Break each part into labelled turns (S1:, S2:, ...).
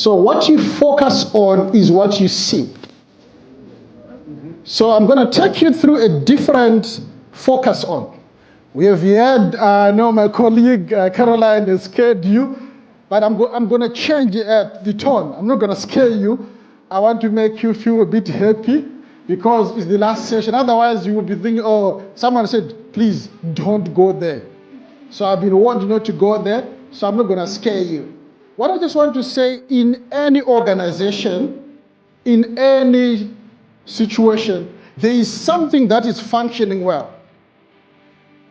S1: So what you focus on is what you see. So I'm going to take you through a different focus on. We have had, I know my colleague Caroline has scared you, but I'm going to change the tone. I'm not going to scare you. I want to make you feel a bit happy because it's the last session. Otherwise, you will be thinking, oh, someone said, please don't go there. So I've been warned not to go there, so I'm not going to scare you. What I just want to say, in any organization, in any situation, there is something that is functioning well.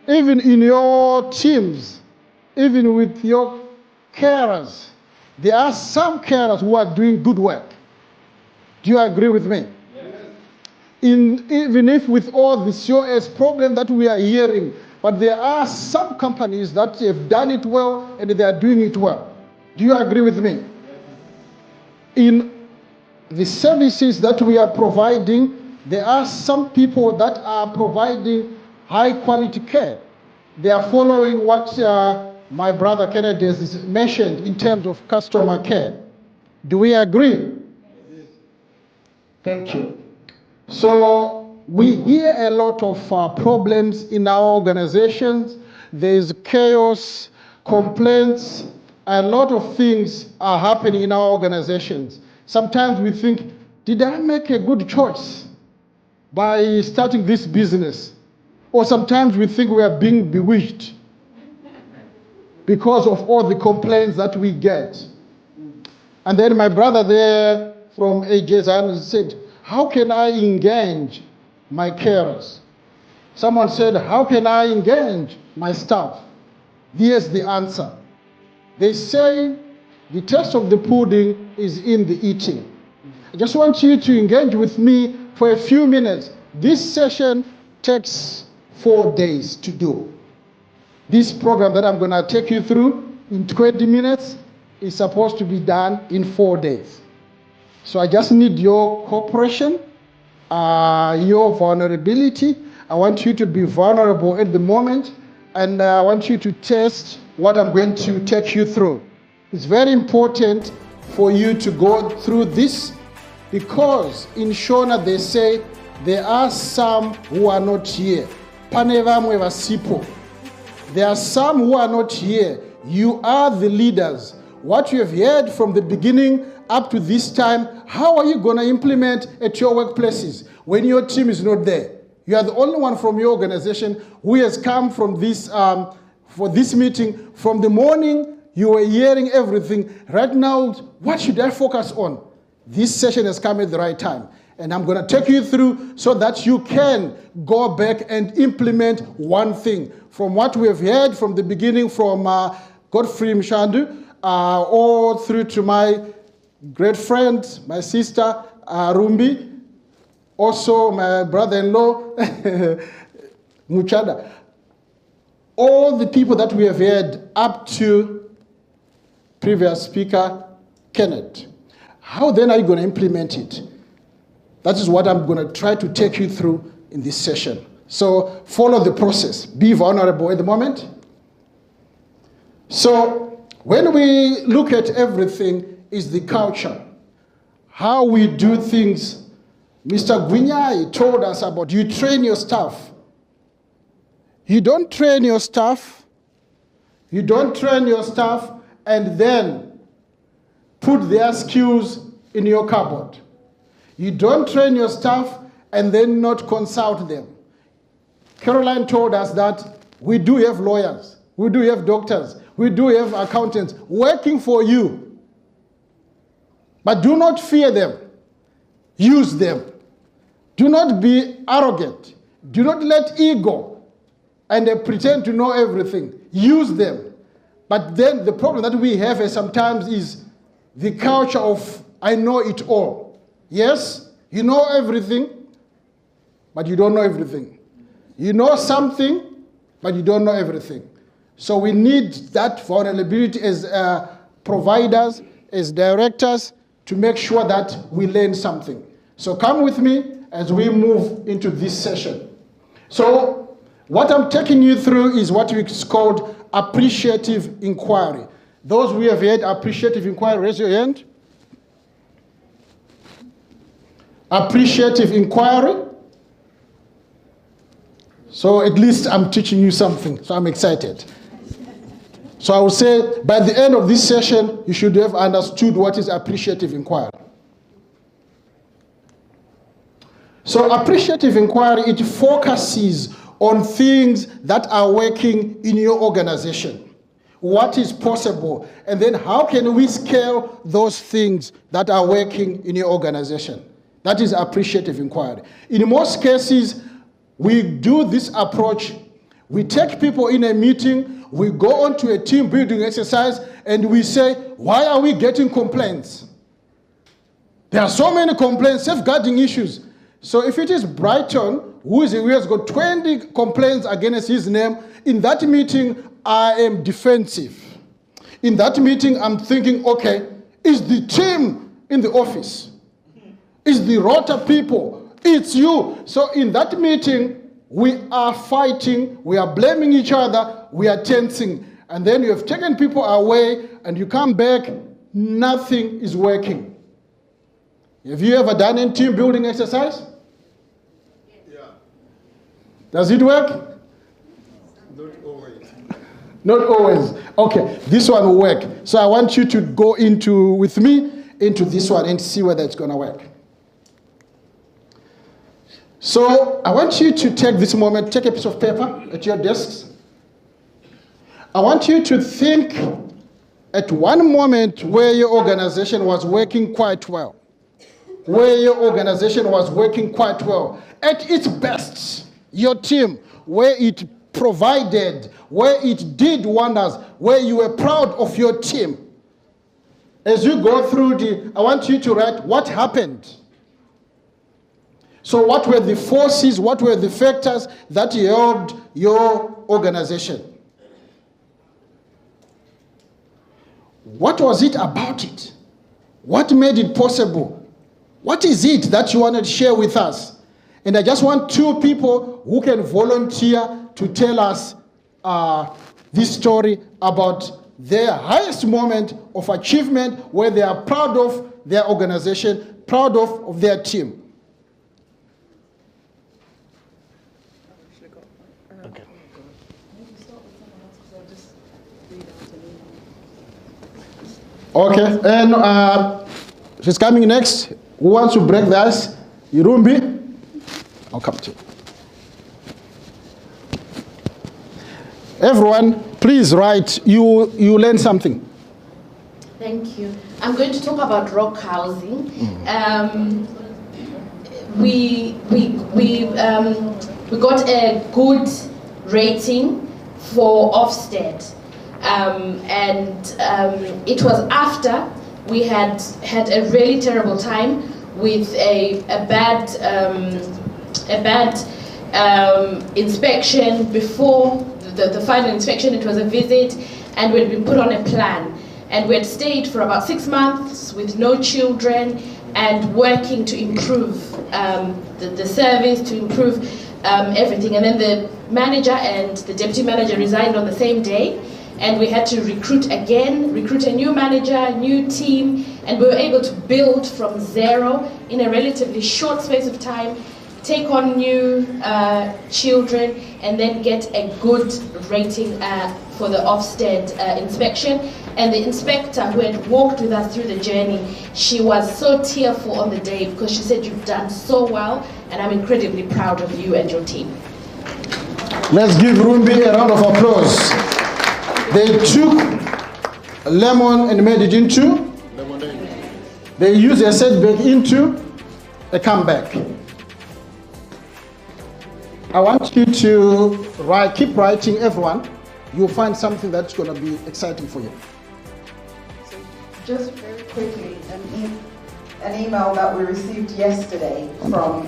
S1: Even in your teams, even with your carers, there are some carers who are doing good work. Do you agree with me? Yes. Even if with all the COS problem that we are hearing, but there are some companies that have done it well and they are doing it well. Do you agree with me? Yes. In the services that we are providing, there are some people that are providing high quality care. They are following what my brother Kennedy has mentioned in terms of customer care. Do we agree? Yes. Thank you. So we hear a lot of problems in our organizations. There's chaos, complaints, a lot of things are happening in our organizations. Sometimes we think, did I make a good choice by starting this business? Or sometimes we think we are being bewitched because of all the complaints that we get. And then my brother there from HSCPN said, how can I engage my carers? Someone said, how can I engage my staff? Here's the answer. They say the taste of the pudding is in the eating. I just want you to engage with me for a few minutes. This session takes 4 days to do. This program that I'm going to take you through in 20 minutes is supposed to be done in 4 days. So I just need your cooperation, your vulnerability. I want you to be vulnerable at the moment, and I want you to test what I'm going to take you through. It's very important for you to go through this because in Shona they say there are some who are not here. There are some who are not here. You are the leaders. What you have heard from the beginning up to this time, how are you going to implement at your workplaces when your team is not there? You are the only one from your organization who has come from this for this meeting. From the morning, you were hearing everything. Right now, what should I focus on? This session has come at the right time. And I'm going to take you through so that you can go back and implement one thing. From what we have heard from the beginning from Godfrey Mshandu, all through to my great friend, my sister, Rumbi, also my brother-in-law, Muchada. All the people that we have heard up to previous speaker, Kenneth. How then are you going to implement it? That is what I'm going to try to take you through in this session. So follow the process. Be vulnerable at the moment. So when we look at everything, is the culture. How we do things. Mr. Gwinyai told us about you train your staff. You don't train your staff. You don't train your staff and then put their skills in your cupboard. You don't train your staff and then not consult them. Caroline told us that we do have lawyers, we do have doctors, we do have accountants working for you. But do not fear them. Use them. Do not be arrogant. Do not let ego and pretend to know everything. Use them. But then the problem that we have sometimes is the culture of I know it all. Yes, you know everything, but you don't know everything. You know something, but you don't know everything. So we need that vulnerability as providers, as directors, to make sure that we learn something. So come with me as we move into this session. So what I'm taking you through is what is called appreciative inquiry. Those who have had appreciative inquiry, raise your hand. Appreciative inquiry. So at least I'm teaching you something, so I'm excited. So I would say by the end of this session, you should have understood what is appreciative inquiry. So appreciative inquiry, it focuses on things that are working in your organization. What is possible, and then how can we scale those things that are working in your organization? That is appreciative inquiry. In most cases, we do this approach. We take people in a meeting, we go on to a team building exercise, and we say, why are we getting complaints? There are so many complaints, safeguarding issues. So if it is Brighton, who has got 20 complaints against his name, in that meeting, I am defensive. In that meeting, I'm thinking, okay, is the team in the office? Is the rota people? It's you. So in that meeting, we are fighting, we are blaming each other, we are tensing. And then you have taken people away, and you come back, nothing is working. Have you ever done a team building exercise?
S2: Yeah.
S1: Does it work?
S2: Not always.
S1: Not always. Okay, this one will work. So I want you to go with me into this one and see whether it's going to work. So I want you to take this moment, take a piece of paper at your desks. I want you to think at one moment where your organization was working quite well. Where your organization was working quite well. At its best, your team, where it provided, where it did wonders, where you were proud of your team. As you go through I want you to write what happened. So what were the forces, what were the factors that helped your organization? What was it about it? What made it possible? What is it that you want to share with us? And I just want 2 people who can volunteer to tell us this story about their highest moment of achievement, where they are proud of their organization, proud of their team. Okay. Okay, and she's coming next. Who wants to break the ice? Irumbi? I'll come to you. Everyone, please write. You learn something.
S3: Thank you. I'm going to talk about rock housing. We got a good rating for Ofsted, and it was after we had a really terrible time with a bad inspection. Before the final inspection, it was a visit, and we'd been put on a plan, and we had stayed for about 6 months with no children and working to improve the service, to improve everything. And then the manager and the deputy manager resigned on the same day, and we had to recruit a new manager, new team, and we were able to build from zero in a relatively short space of time, take on new children, and then get a good rating for the Ofsted inspection. And the inspector who had walked with us through the journey, she was so tearful on the day because she said, "You've done so well, and I'm incredibly proud of you and your team."
S1: Let's give Rumbi a round of applause. They took lemon and made it into
S2: Lemonade.
S1: They used a setback into a comeback. I want you to keep writing, everyone. You'll find something that's going to be exciting for you.
S4: So just very quickly, an email that we received yesterday from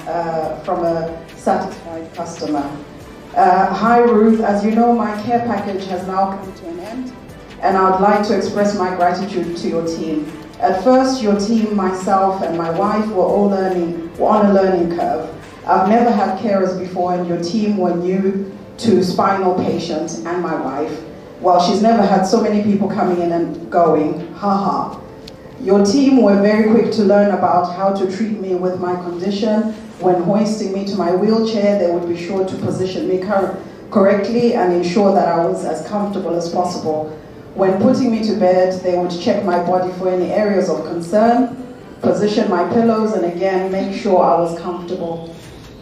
S4: a satisfied customer. Hi Ruth, as you know, my care package has now come to an end, and I would like to express my gratitude to your team. At first, your team, myself and my wife were all on a learning curve. I've never had carers before, and your team were new to spinal patients and my wife. Well, she's never had so many people coming in and going, haha. Your team were very quick to learn about how to treat me with my condition. When hoisting me to my wheelchair, they would be sure to position me correctly and ensure that I was as comfortable as possible. When putting me to bed, they would check my body for any areas of concern, position my pillows, and again, make sure I was comfortable.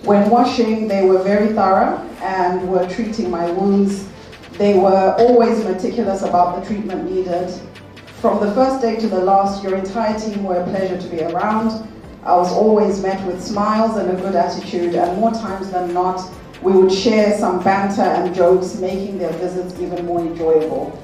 S4: When washing, they were very thorough and were treating my wounds. They were always meticulous about the treatment needed. From the first day to the last, your entire team were a pleasure to be around. I was always met with smiles and a good attitude, and more times than not, we would share some banter and jokes, making their visits even more enjoyable.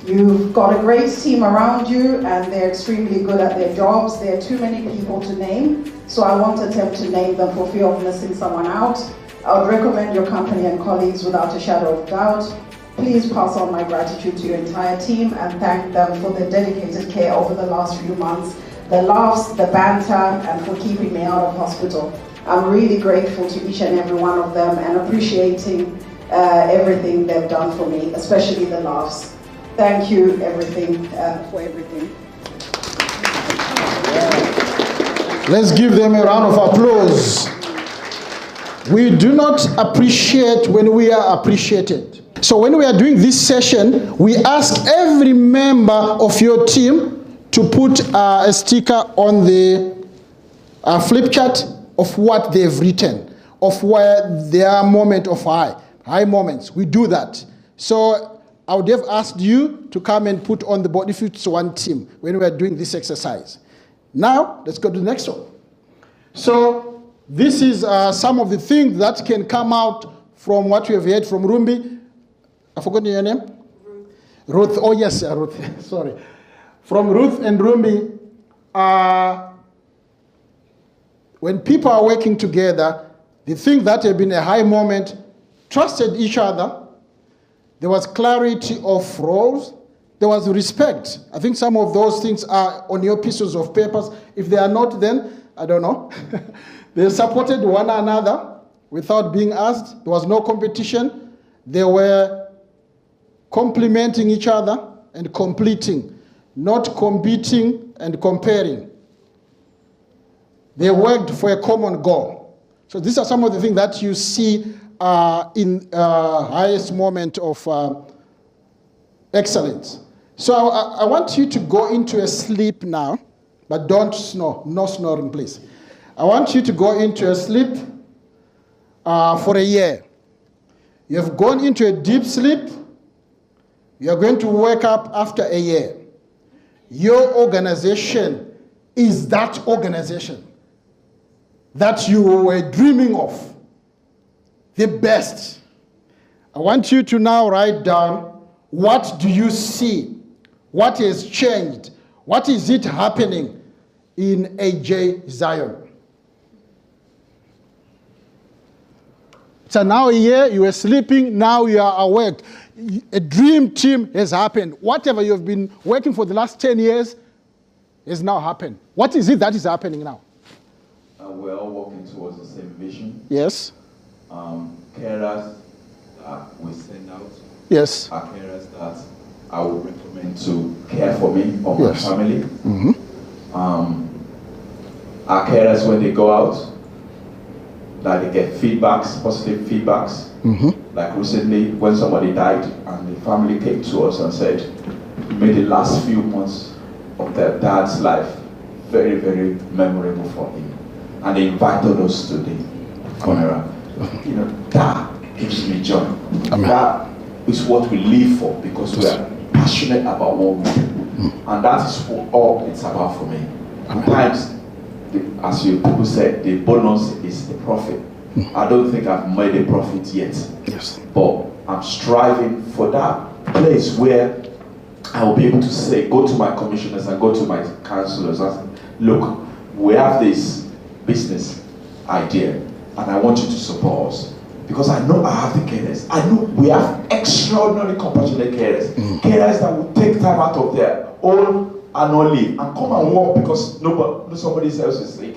S4: You've got a great team around you, and they're extremely good at their jobs. There are too many people to name, so I won't attempt to name them for fear of missing someone out. I would recommend your company and colleagues without a shadow of doubt. Please pass on my gratitude to your entire team and thank them for their dedicated care over the last few months, the laughs, the banter, and for keeping me out of hospital. I'm really grateful to each and every one of them and appreciating everything they've done for me, especially the laughs. Thank you for everything.
S1: Let's give them a round of applause. We do not appreciate when we are appreciated. So when we are doing this session, we ask every member of your team to put a sticker on the flip chart of what they've written, of where their moment of high moments. We do that. So I would have asked you to come and put on the board if it's one team when we are doing this exercise. Now, let's go to the next one. So this is some of the things that can come out from what we have heard from Rumbi. I forgot your name? Ruth. Oh, yes, Ruth. Sorry. From Ruth and Rumbi, when people are working together, the thing that had been a high moment, trusted each other. There was clarity of roles. There was respect. I think some of those things are on your pieces of papers. If they are not, then I don't know. They supported one another without being asked. There was no competition. They were complementing each other and completing, not competing and comparing. They worked for a common goal. So these are some of the things that you see in highest moment of excellence. So I want you to go into a sleep now, but don't snore. No snoring, please. I want you to go into a sleep for a year. You have gone into a deep sleep. You are going to wake up after a year. Your organization is that organization that you were dreaming of, the best. I want you to now write down, what do you see? What has changed? What is it happening in AJ Zion? So now a year, you were sleeping, now you are awake. A dream team has happened. Whatever you've been working for the last 10 years has now happened. What is it that is happening now?
S5: We're all working towards the same vision.
S1: Yes.
S5: Carers that we send out.
S1: Yes.
S5: Are carers that I would recommend to care for me or my family.
S1: Mm-hmm.
S5: Are carers when they go out, that they get feedbacks, positive feedbacks.
S1: Mm-hmm.
S5: Like recently, when somebody died and the family came to us and said, we made the last few months of their dad's life very, very memorable for him. And they invited us to the funeral. You know, that gives me joy.
S1: Amen.
S5: That is what we live for, because we are passionate about what we do. And that is all it's about for me. Sometimes, as you people said, the bonus is the profit. I don't think I've made a profit yet.
S1: Yes.
S5: But I'm striving for that place where I will be able to say, go to my commissioners and go to my councillors and say, look, we have this business idea and I want you to support us. Because I know I have the carers. I know we have extraordinarily compassionate carers. Carers that will take time out of their own annual leave and come and work because somebody else is sick.